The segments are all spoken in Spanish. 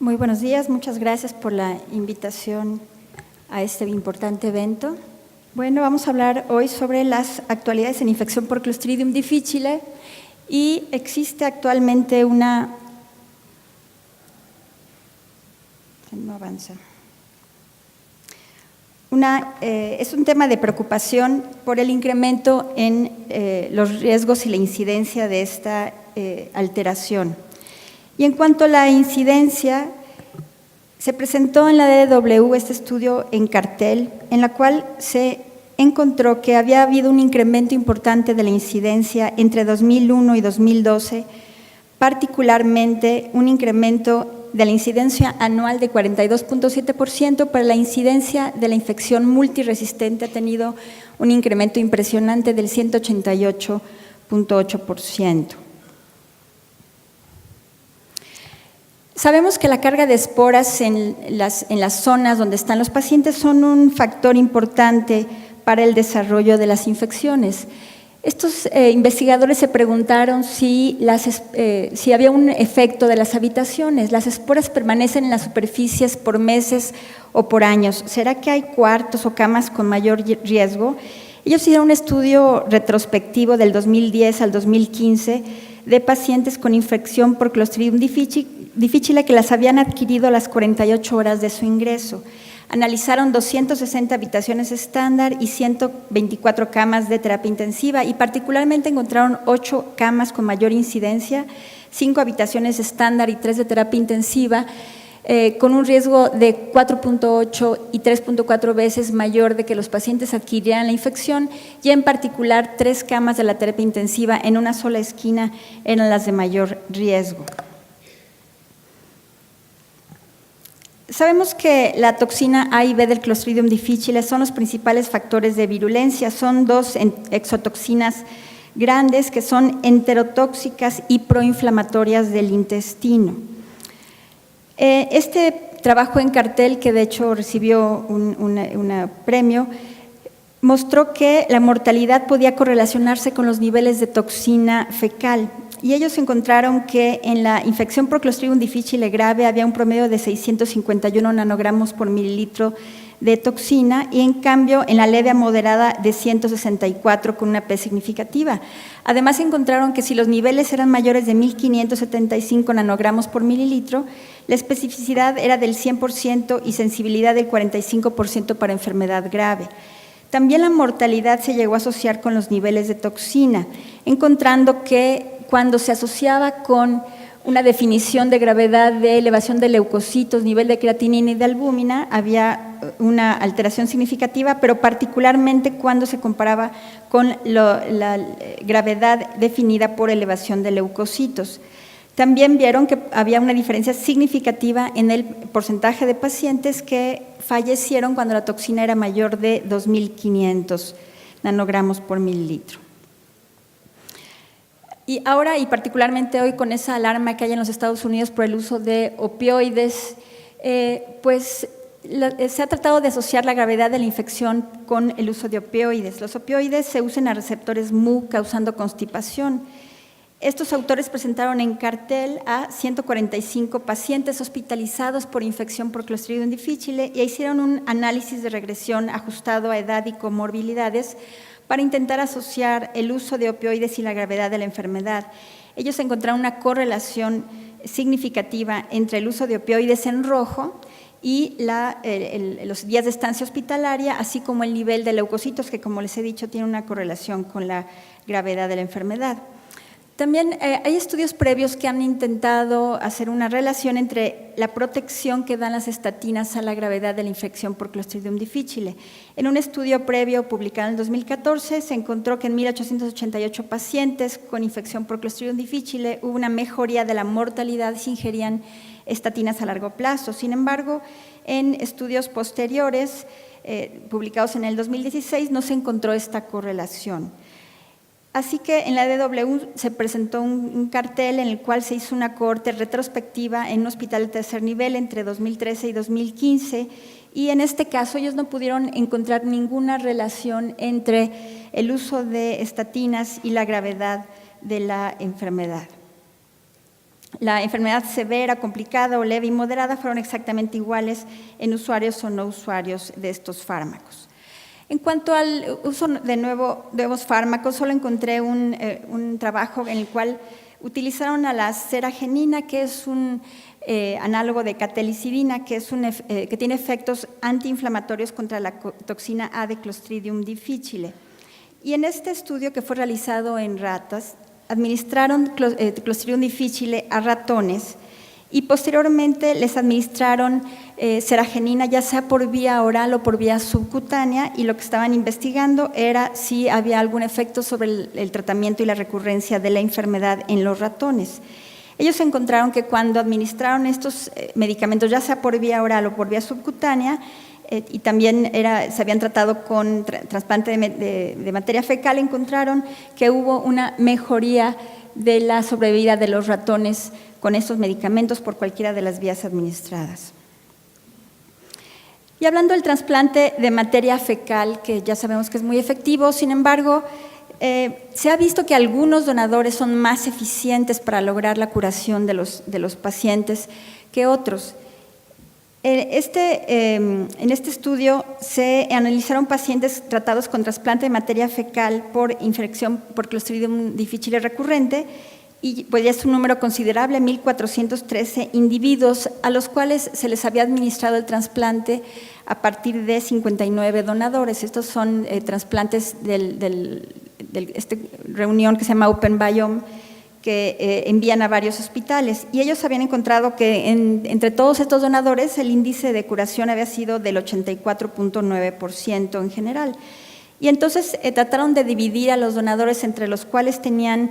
Muy buenos días, muchas gracias por la invitación a este importante evento. Bueno, vamos a hablar hoy sobre las actualidades en infección por Clostridium difficile y existe actualmente una… No avanza. Es un tema de preocupación por el incremento en los riesgos y la incidencia de esta alteración. Y en cuanto a la incidencia, se presentó en la DDW este estudio en cartel, en la cual se encontró que había habido un incremento importante de la incidencia entre 2001 y 2012, particularmente un incremento de la incidencia anual de 42.7%, pero la incidencia de la infección multiresistente ha tenido un incremento impresionante del 188.8%. Sabemos que la carga de esporas en las zonas donde están los pacientes son un factor importante para el desarrollo de las infecciones. Estos investigadores se preguntaron si había un efecto de las habitaciones. Las esporas permanecen en las superficies por meses o por años. ¿Será que hay cuartos o camas con mayor riesgo? Ellos hicieron un estudio retrospectivo del 2010 al 2015 de pacientes con infección por Clostridium difficile que las habían adquirido a las 48 horas de su ingreso. Analizaron 260 habitaciones estándar y 124 camas de terapia intensiva y particularmente encontraron 8 camas con mayor incidencia, 5 habitaciones estándar y 3 de terapia intensiva, con un riesgo de 4.8 y 3.4 veces mayor de que los pacientes adquirieran la infección, y en particular 3 camas de la terapia intensiva en una sola esquina eran las de mayor riesgo. Sabemos que la toxina A y B del Clostridium difficile son los principales factores de virulencia. Son dos exotoxinas grandes que son enterotóxicas y proinflamatorias del intestino. Este trabajo en cartel, que de hecho recibió un premio, mostró que la mortalidad podía correlacionarse con los niveles de toxina fecal. Y ellos encontraron que en la infección por Clostridium difficile grave había un promedio de 651 nanogramos por mililitro de toxina, y en cambio en la leve a moderada de 164 con una P significativa. Además encontraron que si los niveles eran mayores de 1575 nanogramos por mililitro, la especificidad era del 100% y sensibilidad del 45% para enfermedad grave. También la mortalidad se llegó a asociar con los niveles de toxina, encontrando que cuando se asociaba con una definición de gravedad de elevación de leucocitos, nivel de creatinina y de albúmina, había una alteración significativa, pero particularmente cuando se comparaba con la gravedad definida por elevación de leucocitos. También vieron que había una diferencia significativa en el porcentaje de pacientes que fallecieron cuando la toxina era mayor de 2.500 nanogramos por mililitro. Y ahora, y particularmente hoy, con esa alarma que hay en los Estados Unidos por el uso de opioides, se ha tratado de asociar la gravedad de la infección con el uso de opioides. Los opioides se usan a receptores Mu, causando constipación. Estos autores presentaron en cartel a 145 pacientes hospitalizados por infección por Clostridium difficile y hicieron un análisis de regresión ajustado a edad y comorbilidades para intentar asociar el uso de opioides y la gravedad de la enfermedad. Ellos encontraron una correlación significativa entre el uso de opioides en rojo y los días de estancia hospitalaria, así como el nivel de leucocitos, que como les he dicho tiene una correlación con la gravedad de la enfermedad. También hay estudios previos que han intentado hacer una relación entre la protección que dan las estatinas a la gravedad de la infección por Clostridium difficile. En un estudio previo publicado en el 2014 se encontró que en 1.888 pacientes con infección por Clostridium difficile hubo una mejoría de la mortalidad si ingerían estatinas a largo plazo. Sin embargo, en estudios posteriores publicados en el 2016 no se encontró esta correlación. Así que en la DW se presentó un cartel en el cual se hizo una cohorte retrospectiva en un hospital de tercer nivel entre 2013 y 2015, y en este caso ellos no pudieron encontrar ninguna relación entre el uso de estatinas y la gravedad de la enfermedad. la enfermedad severa, complicada o leve y moderada fueron exactamente iguales en usuarios o no usuarios de estos fármacos. En cuanto al uso de nuevos fármacos, solo encontré un trabajo en el cual utilizaron a la seragenina, que es un análogo de catelicidina, que tiene efectos antiinflamatorios contra la toxina A de Clostridium difficile. Y en este estudio, que fue realizado en ratas, administraron Clostridium difficile a ratones y posteriormente les administraron seragenina, ya sea por vía oral o por vía subcutánea, y lo que estaban investigando era si había algún efecto sobre el tratamiento y la recurrencia de la enfermedad en los ratones. Ellos encontraron que cuando administraron estos medicamentos, ya sea por vía oral o por vía subcutánea, y también se habían tratado con trasplante de materia fecal, encontraron que hubo una mejoría de la sobrevida de los ratones con estos medicamentos por cualquiera de las vías administradas. Y hablando del trasplante de materia fecal, que ya sabemos que es muy efectivo, sin embargo, se ha visto que algunos donadores son más eficientes para lograr la curación de los pacientes que otros. En este estudio se analizaron pacientes tratados con trasplante de materia fecal por infección por Clostridium difficile recurrente, y pues ya es un número considerable, 1,413 individuos a los cuales se les había administrado el trasplante a partir de 59 donadores. Estos son trasplantes de esta reunión que se llama Open Biome, que envían a varios hospitales, y ellos habían encontrado que entre todos estos donadores el índice de curación había sido del 84.9% en general. Y entonces trataron de dividir a los donadores entre los cuales tenían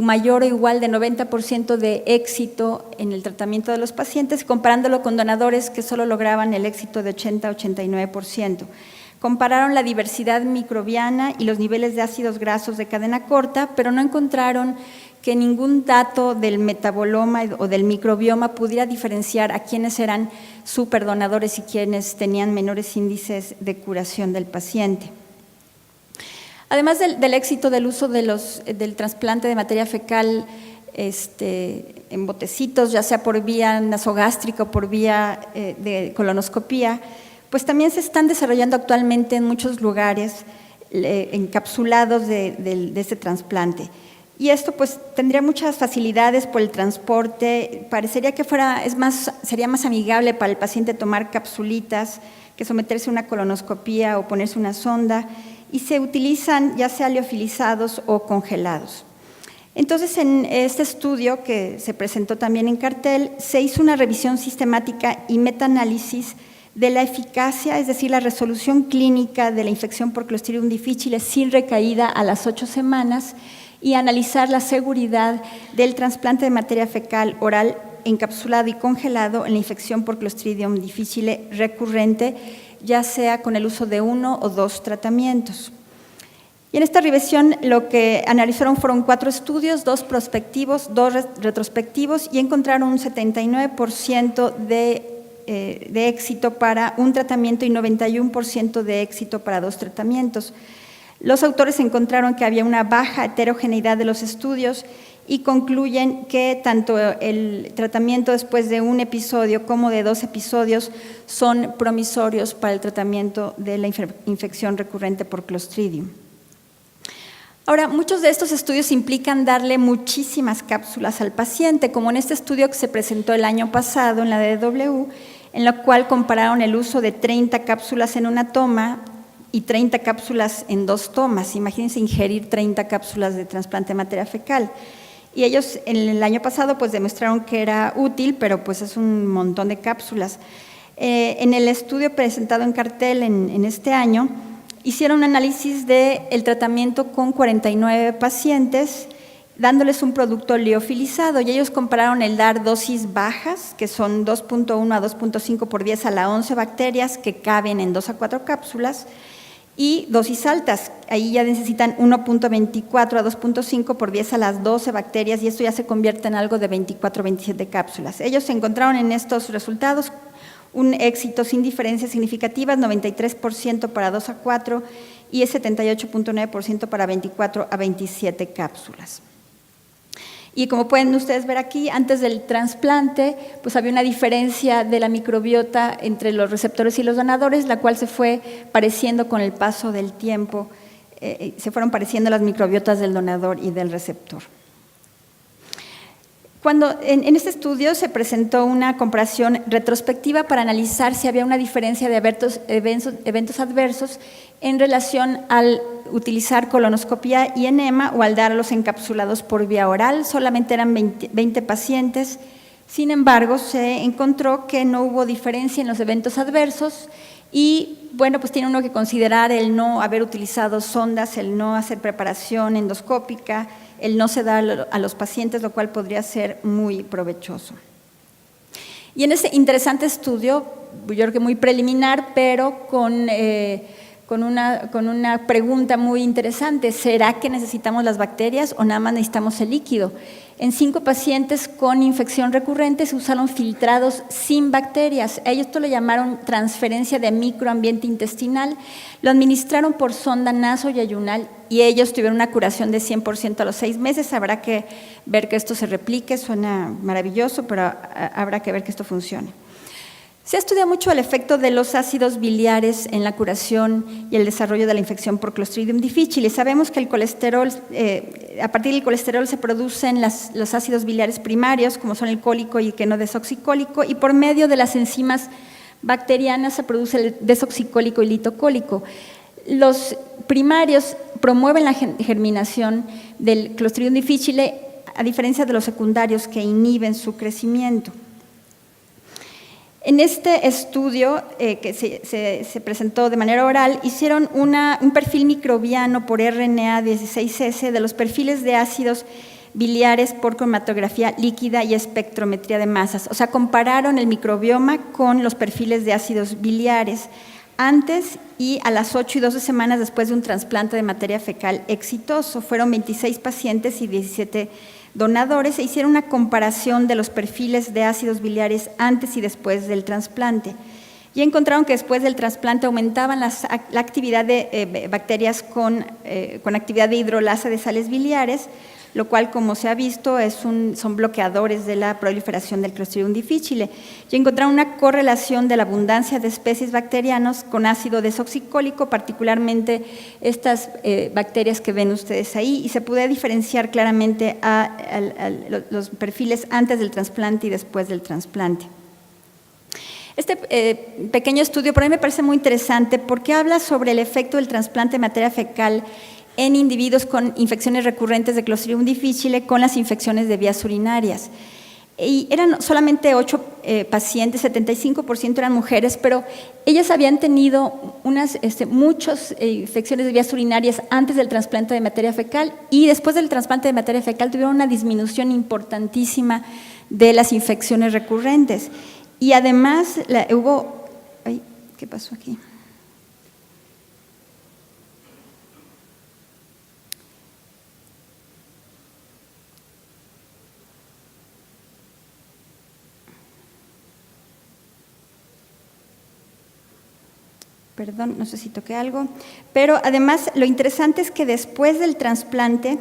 mayor o igual de 90% de éxito en el tratamiento de los pacientes, comparándolo con donadores que solo lograban el éxito de 80-89%. Compararon la diversidad microbiana y los niveles de ácidos grasos de cadena corta, pero no encontraron que ningún dato del metaboloma o del microbioma pudiera diferenciar a quienes eran superdonadores y quienes tenían menores índices de curación del paciente. Además del éxito del uso del trasplante de materia fecal en botecitos, ya sea por vía nasogástrica o por vía de colonoscopía, pues también se están desarrollando actualmente en muchos lugares encapsulados de este trasplante. Y esto pues tendría muchas facilidades por el transporte, parecería que sería más amigable para el paciente tomar capsulitas que someterse a una colonoscopía o ponerse una sonda, y se utilizan ya sea liofilizados o congelados. Entonces, en este estudio que se presentó también en cartel, se hizo una revisión sistemática y metaanálisis de la eficacia, es decir, la resolución clínica de la infección por Clostridium difficile sin recaída a las 8 semanas, y analizar la seguridad del trasplante de materia fecal oral encapsulado y congelado en la infección por Clostridium difficile recurrente, ya sea con el uso de 1 o 2 tratamientos. Y en esta revisión lo que analizaron fueron 4 estudios, 2 prospectivos, 2 retrospectivos, y encontraron un 79% de éxito para un tratamiento y 91% de éxito para 2 tratamientos. Los autores encontraron que había una baja heterogeneidad de los estudios y concluyen que tanto el tratamiento después de un episodio como de 2 episodios son promisorios para el tratamiento de la infección recurrente por Clostridium. Ahora, muchos de estos estudios implican darle muchísimas cápsulas al paciente, como en este estudio que se presentó el año pasado en la DW, en la cual compararon el uso de 30 cápsulas en una toma y 30 cápsulas en 2 tomas. Imagínense ingerir 30 cápsulas de trasplante de materia fecal. Y ellos en el año pasado pues demostraron que era útil, pero pues es un montón de cápsulas. En el estudio presentado en cartel en este año, hicieron un análisis del tratamiento con 49 pacientes, dándoles un producto liofilizado, y ellos compararon el dar dosis bajas, que son 2.1 a 2.5 por 10 a la 11 bacterias que caben en 2 a 4 cápsulas, y dosis altas, ahí ya necesitan 1.24 a 2.5 por 10 a las 12 bacterias, y esto ya se convierte en algo de 24 a 27 cápsulas. Ellos encontraron en estos resultados un éxito sin diferencias significativas, 93% para 2 a 4 y el 78.9% para 24 a 27 cápsulas. Y como pueden ustedes ver aquí, antes del trasplante, pues había una diferencia de la microbiota entre los receptores y los donadores, la cual se fue pareciendo con el paso del tiempo, se fueron pareciendo las microbiotas del donador y del receptor. En este estudio se presentó una comparación retrospectiva para analizar si había una diferencia de eventos adversos en relación al utilizar colonoscopia y enema o al darlos encapsulados por vía oral. Solamente eran 20 pacientes. Sin embargo, se encontró que no hubo diferencia en los eventos adversos y, bueno, pues tiene uno que considerar el no haber utilizado sondas, el no hacer preparación endoscópica, el no sedar a los pacientes, lo cual podría ser muy provechoso. Y en ese interesante estudio, yo creo que muy preliminar, pero con una pregunta muy interesante: ¿será que necesitamos las bacterias o nada más necesitamos el líquido? En 5 pacientes con infección recurrente se usaron filtrados sin bacterias. Ellos esto lo llamaron transferencia de microambiente intestinal. Lo administraron por sonda nasoyayunal y ellos tuvieron una curación de 100% a los 6 meses. Habrá que ver que esto se replique, suena maravilloso, pero habrá que ver que esto funcione. Se ha estudiado mucho el efecto de los ácidos biliares en la curación y el desarrollo de la infección por Clostridium difficile. Sabemos que el colesterol, a partir del colesterol se producen los ácidos biliares primarios, como son el cólico y el queno-desoxicólico, y por medio de las enzimas bacterianas se produce el desoxicólico y litocólico. Los primarios promueven la germinación del Clostridium difficile, a diferencia de los secundarios que inhiben su crecimiento. En este estudio que se presentó de manera oral, hicieron un perfil microbiano por RNA-16S de los perfiles de ácidos biliares por cromatografía líquida y espectrometría de masas. O sea, compararon el microbioma con los perfiles de ácidos biliares antes y a las 8 y 12 semanas después de un trasplante de materia fecal exitoso. Fueron 26 pacientes y 17 donadores e hicieron una comparación de los perfiles de ácidos biliares antes y después del trasplante. Y encontraron que después del trasplante aumentaban la actividad de bacterias con actividad de hidrolasa de sales biliares, lo cual, como se ha visto, son bloqueadores de la proliferación del Clostridium difficile. Y encontraron una correlación de la abundancia de especies bacterianas con ácido desoxicólico, particularmente estas bacterias que ven ustedes ahí, y se puede diferenciar claramente a los perfiles antes del trasplante y después del trasplante. Este pequeño estudio para mí me parece muy interesante porque habla sobre el efecto del trasplante de materia fecal en individuos con infecciones recurrentes de Clostridium difficile con las infecciones de vías urinarias. Y eran solamente 8 pacientes, 75% eran mujeres, pero ellas habían tenido muchas infecciones de vías urinarias antes del trasplante de materia fecal y después del trasplante de materia fecal tuvieron una disminución importantísima de las infecciones recurrentes. Y además ¿qué pasó aquí? Perdón, no sé si toqué algo, pero además lo interesante es que después del trasplante,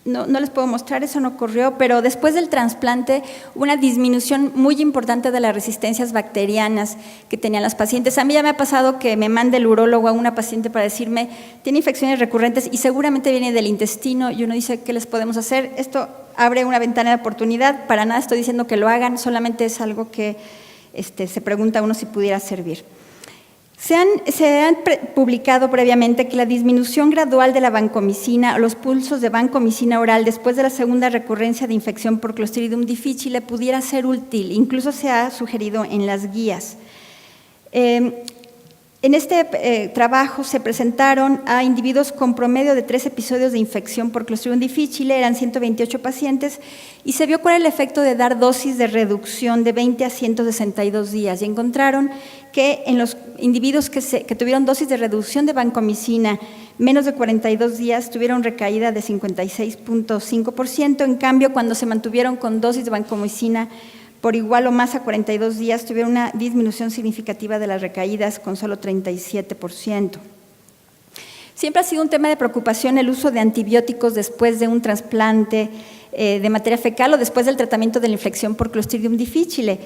no les puedo mostrar, eso no ocurrió, pero después del trasplante hubo una disminución muy importante de las resistencias bacterianas que tenían las pacientes. A mí ya me ha pasado que me mande el urólogo a una paciente para decirme, tiene infecciones recurrentes y seguramente viene del intestino, y uno dice, ¿qué les podemos hacer? Esto abre una ventana de oportunidad, para nada estoy diciendo que lo hagan, solamente es algo que se pregunta uno si pudiera servir. Se han publicado previamente que la disminución gradual de la vancomicina o los pulsos de vancomicina oral después de la segunda recurrencia de infección por Clostridium difficile pudiera ser útil, incluso se ha sugerido en las guías. En este trabajo se presentaron a individuos con promedio de 3 episodios de infección por Clostridium difficile, eran 128 pacientes, y se vio cuál era el efecto de dar dosis de reducción de 20 a 162 días. Y encontraron que en los individuos que tuvieron dosis de reducción de vancomicina menos de 42 días tuvieron recaída de 56.5%, en cambio cuando se mantuvieron con dosis de vancomicina por igual o más a 42 días, tuvieron una disminución significativa de las recaídas con solo 37%. Siempre ha sido un tema de preocupación el uso de antibióticos después de un trasplante de materia fecal o después del tratamiento de la infección por Clostridium difficile.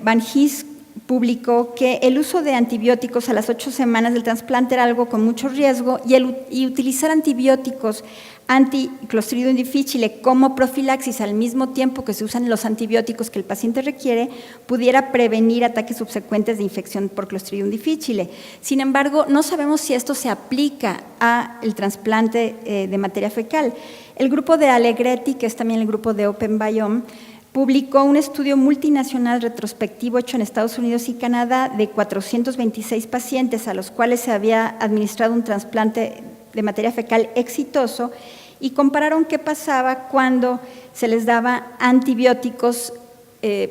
Van Gys publicó que el uso de antibióticos a las 8 semanas del trasplante era algo con mucho riesgo y utilizar antibióticos anti-Clostridium difficile como profilaxis al mismo tiempo que se usan los antibióticos que el paciente requiere pudiera prevenir ataques subsecuentes de infección por Clostridium difficile. Sin embargo, no sabemos si esto se aplica al trasplante de materia fecal. El grupo de Allegretti, que es también el grupo de OpenBiome, publicó un estudio multinacional retrospectivo hecho en Estados Unidos y Canadá de 426 pacientes a los cuales se había administrado un trasplante de materia fecal exitoso y compararon qué pasaba cuando se les daba antibióticos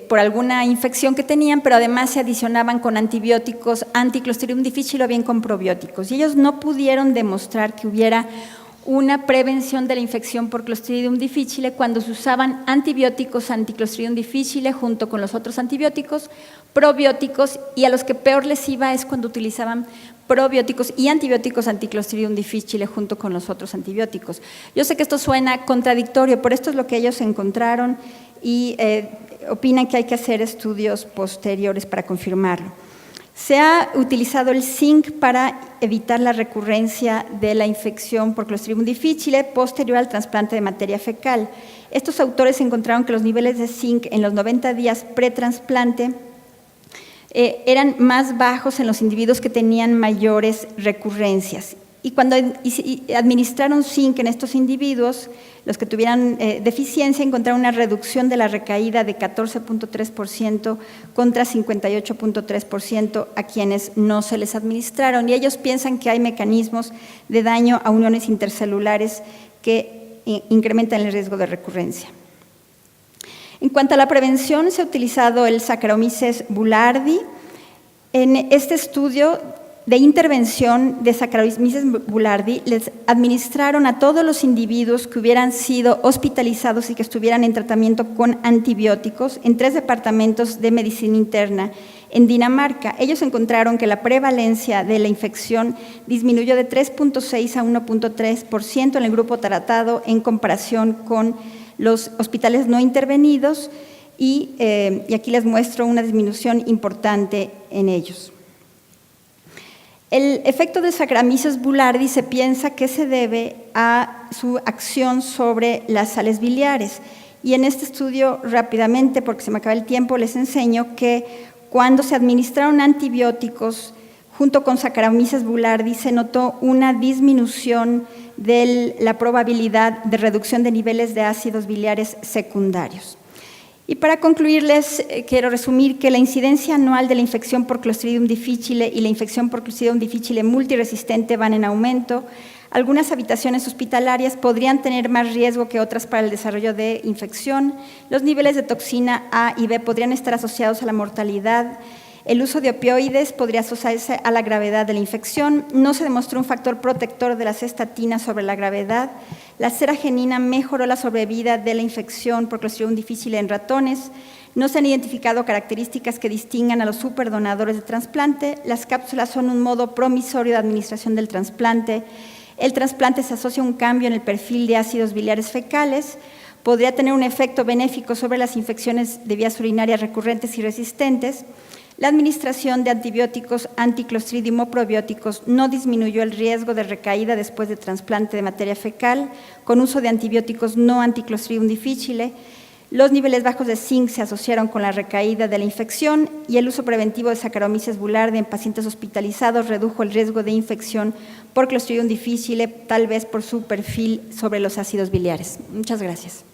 por alguna infección que tenían, pero además se adicionaban con antibióticos anti-Clostridium difficile o bien con probióticos. Y ellos no pudieron demostrar que hubiera una prevención de la infección por Clostridium difficile cuando se usaban antibióticos anti-Clostridium difficile junto con los otros antibióticos, probióticos, y a los que peor les iba es cuando utilizaban probióticos y antibióticos anti-Clostridium difficile junto con los otros antibióticos. Yo sé que esto suena contradictorio, pero esto es lo que ellos encontraron y opinan que hay que hacer estudios posteriores para confirmarlo. Se ha utilizado el zinc para evitar la recurrencia de la infección por Clostridium difficile posterior al trasplante de materia fecal. Estos autores encontraron que los niveles de zinc en los 90 días pretrasplante eran más bajos en los individuos que tenían mayores recurrencias. Y cuando administraron zinc en estos individuos, los que tuvieran deficiencia, encontraron una reducción de la recaída de 14.3% contra 58.3% a quienes no se les administraron. Y ellos piensan que hay mecanismos de daño a uniones intercelulares que incrementan el riesgo de recurrencia. En cuanto a la prevención, se ha utilizado el Saccharomyces boulardii. En este estudio de intervención de Saccharomyces boulardii les administraron a todos los individuos que hubieran sido hospitalizados y que estuvieran en tratamiento con antibióticos en 3 departamentos de medicina interna en Dinamarca. Ellos encontraron que la prevalencia de la infección disminuyó de 3.6 a 1.3% en el grupo tratado en comparación con los hospitales no intervenidos y aquí les muestro una disminución importante en ellos. El efecto de Saccharomyces boulardii se piensa que se debe a su acción sobre las sales biliares. Y en este estudio, rápidamente, porque se me acaba el tiempo, les enseño que cuando se administraron antibióticos junto con Saccharomyces boulardii se notó una disminución de la probabilidad de reducción de niveles de ácidos biliares secundarios. Y para concluirles, quiero resumir que la incidencia anual de la infección por Clostridium difficile y la infección por Clostridium difficile multiresistente van en aumento. Algunas habitaciones hospitalarias podrían tener más riesgo que otras para el desarrollo de infección. Los niveles de toxina A y B podrían estar asociados a la mortalidad. El uso de opioides podría asociarse a la gravedad de la infección. No se demostró un factor protector de las estatinas sobre la gravedad. La seragenina mejoró la sobrevida de la infección por Clostridium difficile en ratones. No se han identificado características que distingan a los superdonadores de trasplante. Las cápsulas son un modo promisorio de administración del trasplante. El trasplante se asocia a un cambio en el perfil de ácidos biliares fecales. Podría tener un efecto benéfico sobre las infecciones de vías urinarias recurrentes y resistentes. La administración de antibióticos anti-Clostridium o probióticos no disminuyó el riesgo de recaída después de trasplante de materia fecal con uso de antibióticos no anti-Clostridium difficile. Los niveles bajos de zinc se asociaron con la recaída de la infección y el uso preventivo de Saccharomyces boulardii en pacientes hospitalizados redujo el riesgo de infección por Clostridium difficile, tal vez por su perfil sobre los ácidos biliares. Muchas gracias.